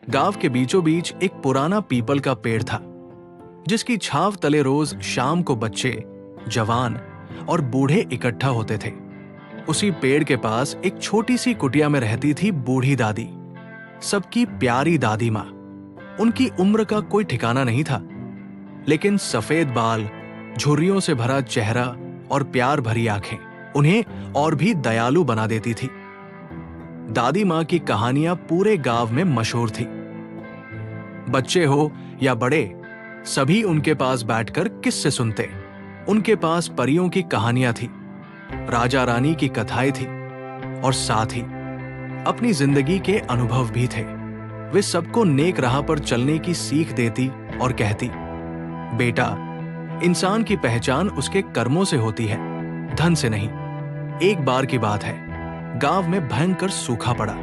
गांव के बीचों बीच एक पुराना पीपल का पेड़ था, जिसकी छांव तले रोज शाम को बच्चे, जवान और बूढ़े इकट्ठा होते थे। उसी पेड़ के पास एक छोटी सी कुटिया में रहती थी बूढ़ी दादी, सबकी प्यारी दादी माँ। उनकी उम्र का कोई ठिकाना नहीं था, लेकिन सफेद बाल, झुर्रियों से भरा चेहरा और प्यार भरी आंखें उन्हें और भी दयालु बना देती थी। दादी माँ की कहानियां पूरे गांव में मशहूर थी। बच्चे हो या बड़े, सभी उनके पास बैठकर किस्से सुनते। उनके पास परियों की कहानियां थी, राजा रानी की कथाएं थी और साथ ही अपनी जिंदगी के अनुभव भी थे। वे सबको नेक राह पर चलने की सीख देती और कहती, बेटा, इंसान की पहचान उसके कर्मों से होती है, धन से नहीं। एक बार की बात है, गांव में भयंकर सूखा पड़ा।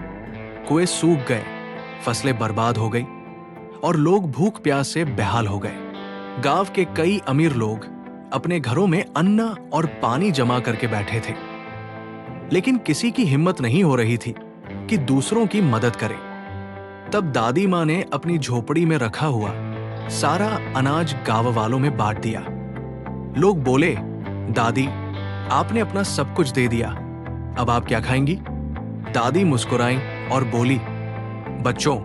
कुएं सूख गए, फसलें बर्बाद हो गई और लोग भूख प्यास से बेहाल हो गए। गांव के कई अमीर लोग अपने घरों में अन्न और पानी जमा करके बैठे थे, लेकिन किसी की हिम्मत नहीं हो रही थी कि दूसरों की मदद करे। तब दादी माँ ने अपनी झोपड़ी में रखा हुआ सारा अनाज गांव वालों में बांट दिया। लोग बोले, दादी, आपने अपना सब कुछ दे दिया, अब आप क्या खाएंगी? दादी मुस्कुराई और बोली, बच्चों,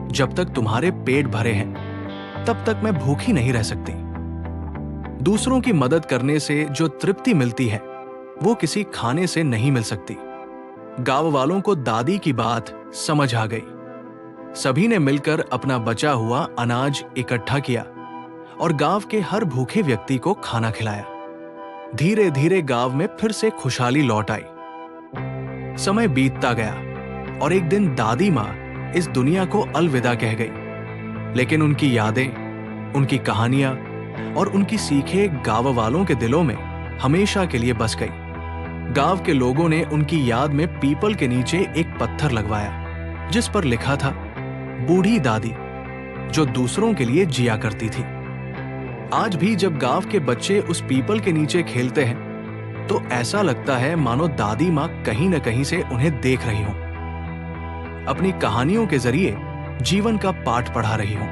जब तक तुम्हारे पेट भरे हैं तब तक मैं भूखी नहीं रह सकती। दूसरों की मदद करने से जो तृप्ति मिलती है वो किसी खाने से नहीं मिल सकती। गांव वालों को दादी की बात समझ आ गई। सभी ने मिलकर अपना बचा हुआ अनाज इकट्ठा किया और गांव के हर भूखे व्यक्ति को खाना खिलाया। धीरे धीरे गांव में फिर से खुशहाली लौट आई। समय बीतता गया और एक दिन दादी माँ इस दुनिया को अलविदा कह गई, लेकिन उनकी यादें, उनकी कहानियां और उनकी सीखें गांव वालों के दिलों में हमेशा के लिए बस गई। गांव के लोगों ने उनकी याद में पीपल के नीचे एक पत्थर लगवाया, जिस पर लिखा था, बूढ़ी दादी जो दूसरों के लिए जिया करती थी। आज भी जब गांव के बच्चे उस पीपल के नीचे खेलते हैं तो ऐसा लगता है मानो दादी माँ कहीं न कहीं से उन्हें देख रही हों, अपनी कहानियों के जरिए जीवन का पाठ पढ़ा रही हों।